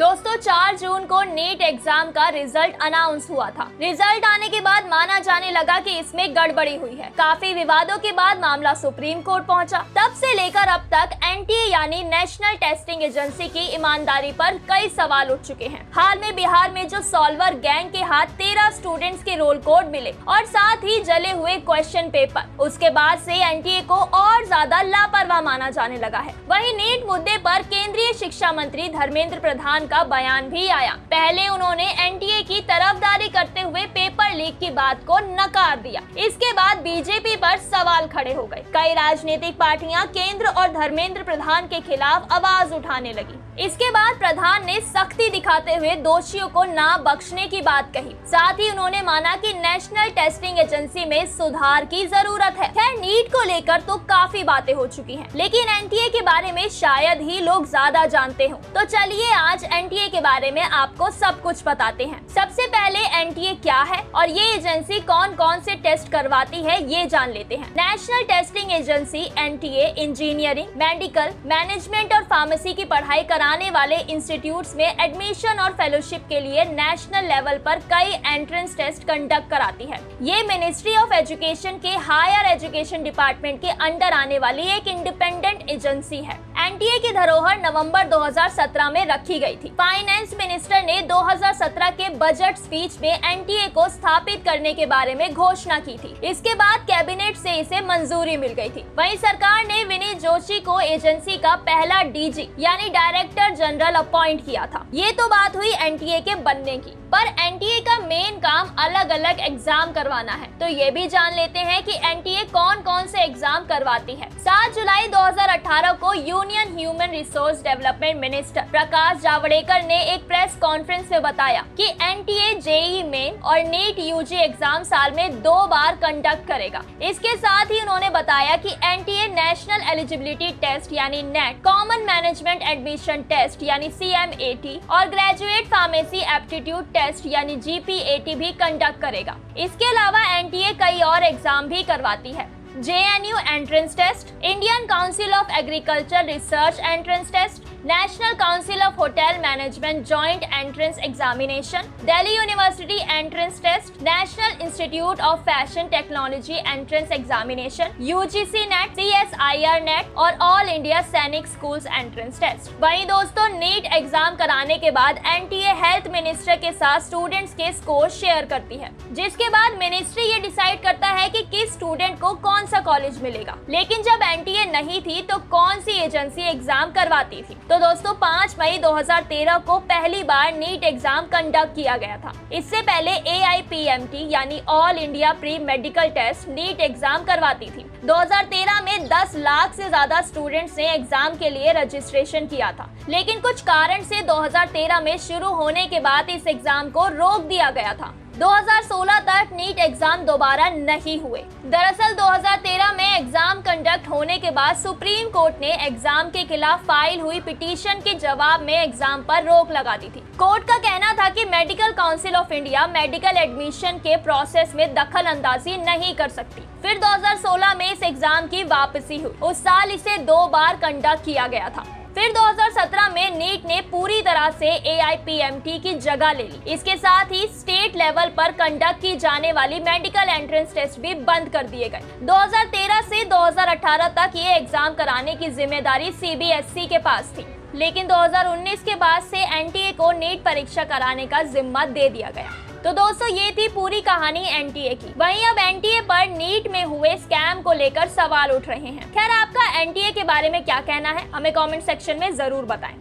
दोस्तों 4 जून को NEET exam का रिजल्ट अनाउंस हुआ था। रिजल्ट आने के बाद माना जाने लगा कि इसमें गड़बड़ी हुई है। काफी विवादों के बाद मामला सुप्रीम कोर्ट पहुंचा। तब से लेकर अब तक एनटीए यानी नेशनल टेस्टिंग एजेंसी की ईमानदारी पर कई सवाल उठ चुके हैं। हाल में बिहार में जो सॉल्वर गैंग के हाथ 13 स्टूडेंट्स के रोल कोड मिले और साथ ही जले हुए क्वेश्चन पेपर, उसके बाद से एनटीए को और ज्यादा लापरवाह माना जाने लगा है। वहीं नीट मुद्दे पर केंद्रीय शिक्षा मंत्री धर्मेंद्र प्रधान का बयान भी आया। पहले उन्होंने एनटीए की तरफदारी करते हुए पेपर लीक की बात को नकार दिया। इसके बाद बीजेपी पर सवाल खड़े हो गए। कई राजनीतिक पार्टियां केंद्र और धर्मेंद्र प्रधान के खिलाफ आवाज उठाने लगी। इसके बाद प्रधान ने सख्ती दिखाते हुए दोषियों को ना बख्शने की बात कही। साथ ही उन्होंने माना कि नेशनल टेस्टिंग एजेंसी में सुधार की जरूरत है। खैर, नीट को लेकर तो काफी बातें हो चुकी हैं, लेकिन एनटीए के बारे में शायद ही लोग ज्यादा जानते हो। तो चलिए आज एनटीए के बारे में आपको सब कुछ बताते हैं। सबसे पहले एनटीए क्या है और ये एजेंसी कौन कौन से टेस्ट करवाती है ये जान लेते हैं। National testing agency NTA engineering, medical, management और फार्मेसी की पढ़ाई कराने वाले इंस्टीट्यूट्स में एडमिशन और फेलोशिप के लिए नेशनल लेवल पर कई एंट्रेंस टेस्ट कंडक्ट कराती है। ये मिनिस्ट्री ऑफ एजुकेशन के हायर एजुकेशन डिपार्टमेंट के अंडर आने वाली एक इंडिपेंडेंट एजेंसी है। एनटीए की धरोहर नवंबर 2017 में रखी गई थी। फाइनेंस मिनिस्टर ने 2017 के बजट स्पीच में एनटीए को स्थापित करने के बारे में घोषणा की थी। इसके बाद कैबिनेट से इसे मंजूरी मिल गई थी। वहीं सरकार ने विनीत जोशी को एजेंसी का पहला डीजी यानी डायरेक्टर जनरल अपॉइंट किया था। ये तो बात हुई एनटीए के बनने की, पर एनटीए का मेन काम अलग अलग एग्जाम करवाना है। तो ये भी जान लेते हैं कि एनटीए कौन कौन से एग्जाम करवाती है। 7 जुलाई 2018 को union human resource development minister Prakash Javadekar ने एक प्रेस कॉन्फ्रेंस में बताया कि एनटीए जेईई मेन और नीट यूजी एग्जाम साल में 2 बार कंडक्ट करेगा। इसके साथ ही उन्होंने बताया कि एनटीए नेशनल एलिजिबिलिटी टेस्ट यानी NET, common management admission test यानी सीएमएटी और ग्रेजुएट फार्मेसी एप्टीट्यूड टेस्ट यानी जीपीएटी भी कंडक्ट करेगा। इसके अलावा एनटीए कई और एग्जाम भी करवाती है। JNU entrance test, Indian council of agriculture research entrance test, national council of hotel management joint entrance examination, Delhi university entrance test, national institute of fashion technology entrance examination, UGC NET, CSIR NET और all India Sainik schools entrance test. वहीं दोस्तों NEET exam कराने के बाद NTA health minister के साथ students के score share करती है, जिसके बाद मिनिस्ट्री ये डिसाइड करता है कि किस स्टूडेंट को कौन सा कॉलेज मिलेगा। लेकिन जब एनटीए नहीं थी तो कौन सी एजेंसी एग्जाम करवाती थी? तो दोस्तों 5 मई 2013 को पहली बार नीट एग्जाम कंडक्ट किया गया था। इससे पहले AIPMT यानी all India pre medical test NEET exam करवाती थी। 2013 में 10 लाख से ज्यादा स्टूडेंट्स ने एग्जाम के लिए रजिस्ट्रेशन किया था, लेकिन कुछ कारण से 2013 में शुरू होने के बाद इस एग्जाम को रोक दिया गया था। 2016 तक नीट एग्जाम दोबारा नहीं हुए। दरअसल 2013 में एग्जाम कंडक्ट होने के बाद सुप्रीम कोर्ट ने एग्जाम के खिलाफ फाइल हुई पिटीशन के जवाब में एग्जाम पर रोक लगा दी थी। कोर्ट का कहना था कि medical council of India medical admission के प्रोसेस में दखल अंदाजी नहीं कर सकती। फिर 2016 में इस एग्जाम की वापसी हुई। उस साल इसे 2 बार कंडक्ट किया गया था। फिर 2017 में नीट ने पूरी तरह से AIPMT की जगह ले ली। इसके साथ ही स्टेट लेवल पर कंडक्ट की जाने वाली मेडिकल एंट्रेंस टेस्ट भी बंद कर दिए गए। 2013 से 2018 तक ये एग्जाम कराने की जिम्मेदारी CBSE के पास थी, लेकिन 2019 के बाद से एनटीए को नीट परीक्षा कराने का जिम्मा दे दिया गया। तो दोस्तों ये थी पूरी कहानी एनटीए की। वहीं अब एनटीए पर नीट में हुए स्कैम को लेकर सवाल उठ रहे हैं। खैर, आपका एनटीए के बारे में क्या कहना है हमें कमेंट सेक्शन में जरूर बताएं।